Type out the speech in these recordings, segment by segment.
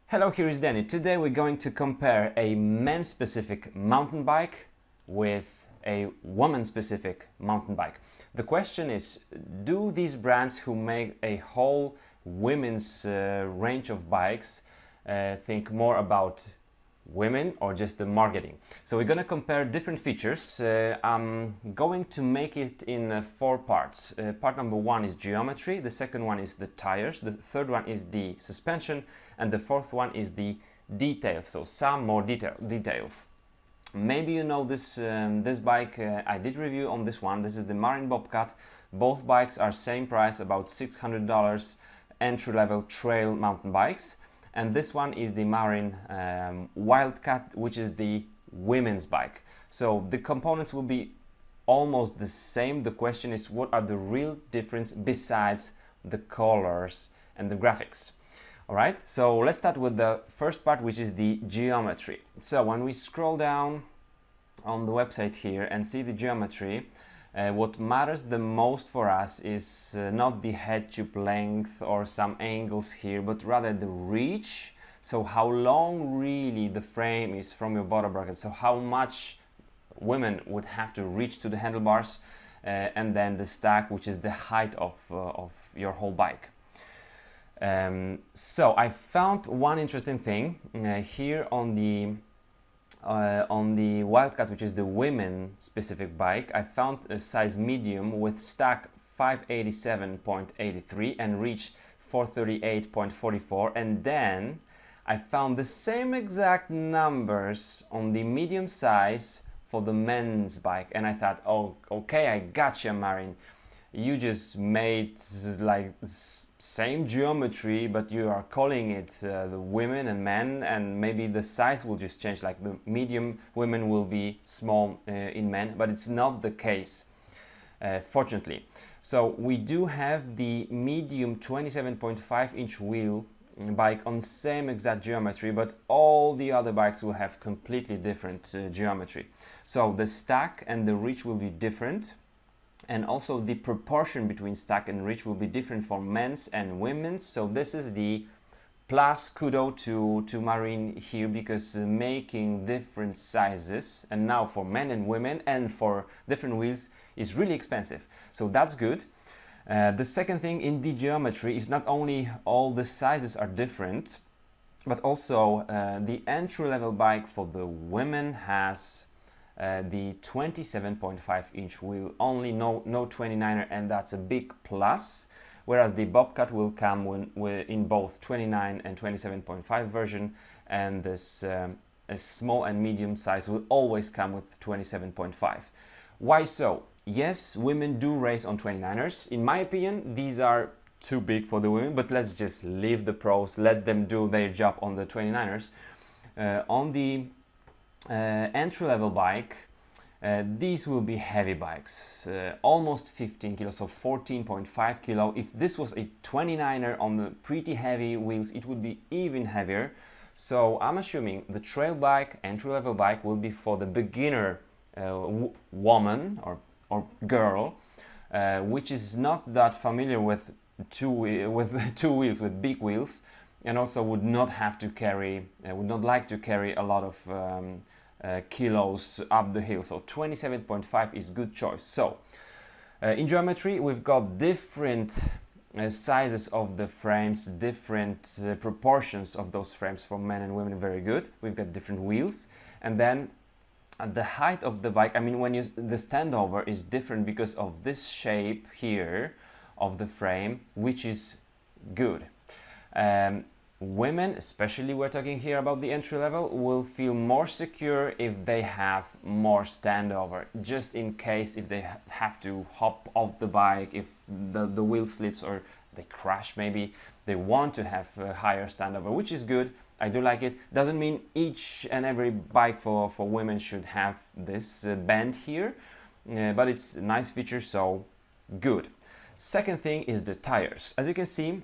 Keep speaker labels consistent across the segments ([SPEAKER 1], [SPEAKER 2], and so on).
[SPEAKER 1] Hello, here is Danny. Today we're going to compare a man-specific mountain bike with a woman-specific mountain bike. The question is, do these brands who make a whole women's range of bikes think more about women or just the marketing? So we're going to compare different features. I'm going to make it in 4 parts. Part number 1 is geometry, the second one is the tires, the third one is the suspension, and the fourth one is the details, so some more details. Maybe you know this bike. I did review on this one. This is the Marin Bobcat. Both bikes are same price, about $600, entry-level trail mountain bikes. And this one is the Marin Wildcat, which is the women's bike. So the components will be almost the same. The question is, what are the real difference besides the colors and the graphics? Alright, so let's start with the first part, which is the geometry. So when we scroll down on the website here and see the geometry, what matters the most for us is not the head tube length or some angles here, but rather the reach. So how long really the frame is from your bottom bracket, so how much women would have to reach to the handlebars, and then the stack, which is the height of your whole bike. So I found one interesting thing here on the Wildcat, which is the women specific bike. I found a size medium with stack 587.83 and reach 438.44, and then I found the same exact numbers on the medium size for the men's bike, and I thought, oh, okay, I gotcha, Marin. You just made like same geometry, but you are calling it the women and men, and maybe the size will just change, like the medium women will be small in men, but it's not the case, fortunately. So we do have the medium 27.5-inch wheel bike on same exact geometry, but all the other bikes will have completely different geometry. So the stack and the reach will be different. And also the proportion between stack and reach will be different for men's and women's. So this is the plus kudo to Marin here, because making different sizes, and now for men and women and for different wheels, is really expensive. So that's good. The second thing in the geometry is not only all the sizes are different, but also the entry-level bike for the women has the 27.5-inch wheel only, no 29er, and that's a big plus, whereas the Bobcat will come in both 29 and 27.5 version, and this a small and medium size will always come with 27.5. Why so? Yes, women do race on 29ers. In my opinion, these are too big for the women, but let's just leave the pros, let them do their job on the 29ers. On the entry-level bike, these will be heavy bikes, almost 15 kilos, so 14.5 kilo. If this was a 29er on the pretty heavy wheels, it would be even heavier. So I'm assuming the trail bike, entry-level bike, will be for the beginner woman or girl, which is not that familiar with two wheels, with big wheels, and also would not have to carry, would not like to carry a lot of kilos up the hill. So 27.5 is good choice. So in geometry we've got different sizes of the frames, different proportions of those frames for men and women, very good. We've got different wheels, and then the height of the bike, I mean, when the standover is different because of this shape here of the frame, which is good. Women, especially we're talking here about the entry level, will feel more secure if they have more standover, just in case if they have to hop off the bike, if the wheel slips or they crash, maybe they want to have a higher standover, which is good. I do like it. Doesn't mean each and every bike for women should have this bend here, but it's a nice feature, so good. Second thing is the tires. As you can see,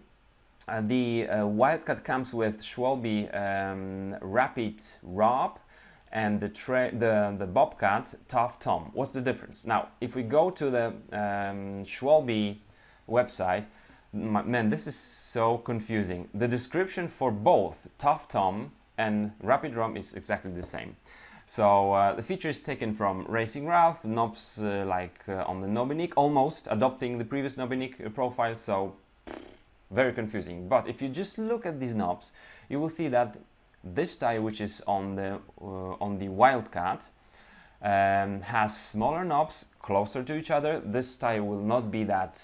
[SPEAKER 1] the Wildcat comes with Schwalbe Rapid Rob, and the Bobcat Tough Tom. What's the difference? Now, if we go to the Schwalbe website, Man, this is so confusing. The description for both Tough Tom and Rapid Rom is exactly the same. So the feature is taken from Racing Ralph, knobs on the Nobinic, almost adopting the previous Nobinic profile, so very confusing. But if you just look at these knobs, you will see that this tire, which is on the Wildcat, has smaller knobs closer to each other. This tire will not be that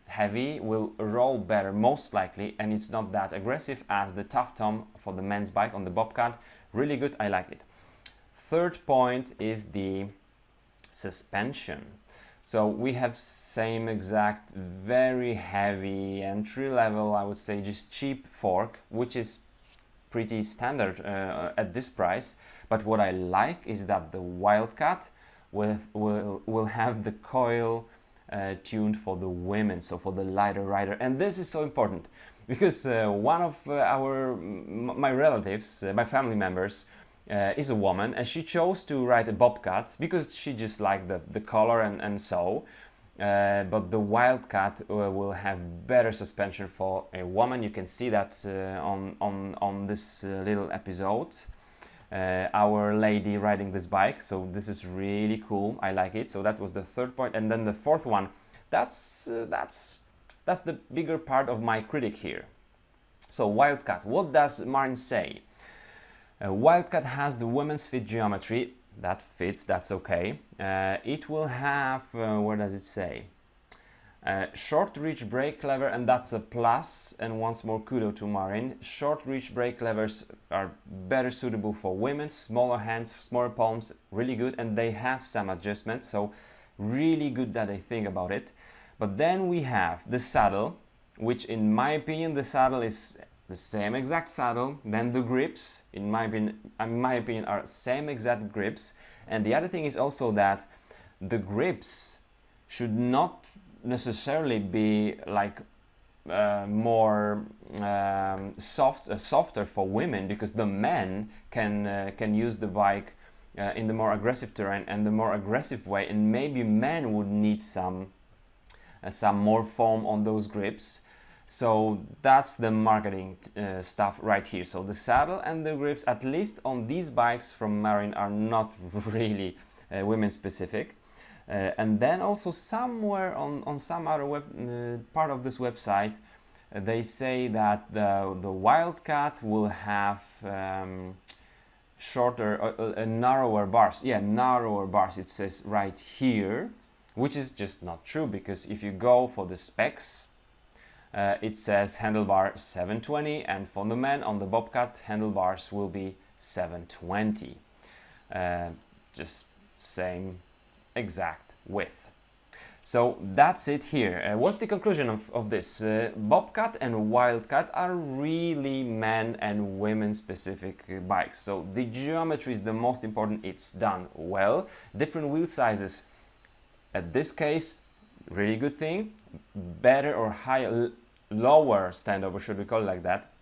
[SPEAKER 1] heavy, will roll better most likely, and it's not that aggressive as the Tough Tom for the men's bike on the Bobcat. Really good, I like it. Third point is the suspension. So we have same exact very heavy entry level, I would say just cheap fork, which is pretty standard at this price. But what I like is that the Wildcat will have the coil tuned for the women, so for the lighter rider. And this is so important because one of my relatives, my family members, is a woman, and she chose to ride a Bobcat because she just liked the color and so. But the Wildcat will have better suspension for a woman. You can see that on this little episode. Our lady riding this bike, so this is really cool. I like it. So that was the third point, and then the fourth one. That's the bigger part of my critic here. So Wildcat, what does Marin say? Wildcat has the women's fit geometry. That fits, that's okay. It will have, where does it say? Short reach brake lever, and that's a plus. And once more, kudos to Marin. Short reach brake levers are better suitable for women, smaller hands, smaller palms, really good. And they have some adjustments, so really good that they think about it. But then we have the saddle, which in my opinion, the saddle is the same exact saddle. Then the grips, in my opinion, are same exact grips. And the other thing is also that the grips should not necessarily be like more softer for women, because the men can use the bike in the more aggressive terrain and the more aggressive way, and maybe men would need some more foam on those grips. So that's the marketing stuff right here. So the saddle and the grips, at least on these bikes from Marin, are not really women specific. And then also somewhere on some other part of this website, they say that the Wildcat will have shorter, narrower bars. Yeah, narrower bars, it says right here, which is just not true, because if you go for the specs, it says handlebar 720, and for the men on the Bobcat, handlebars will be 720. Just same exact width. So that's it here. What's the conclusion of this? Bobcat and Wildcat are really men and women specific bikes. So the geometry is the most important. It's done well. Different wheel sizes. At this case, really good thing. Better or higher, lower standover, should we call it like that.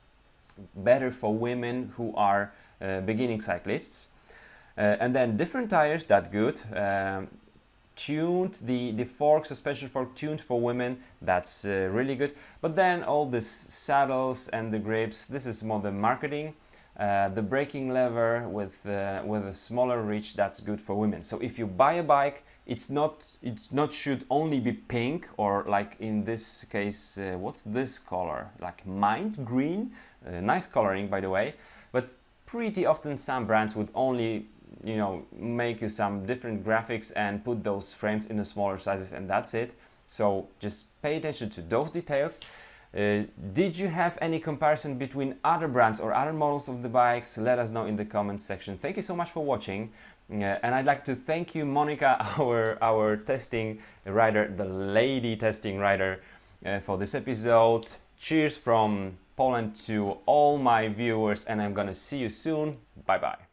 [SPEAKER 1] Better for women who are beginning cyclists. And then different tires, that good. Tuned, the fork, suspension fork tuned for women, that's really good. But then all these saddles and the grips, this is more the marketing. The braking lever with a smaller reach, that's good for women. So if you buy a bike, it's not should only be pink, or like in this case, what's this color? Like mint green, nice coloring by the way. But pretty often some brands would only, you know, make you some different graphics and put those frames in the smaller sizes, and that's it. So just pay attention to those details. Did you have any comparison between other brands or other models of the bikes? Let us know in the comments section. Thank you so much for watching. And I'd like to thank you, Monica, our testing rider, the lady testing rider, for this episode. Cheers from Poland to all my viewers, and I'm gonna see you soon. Bye bye.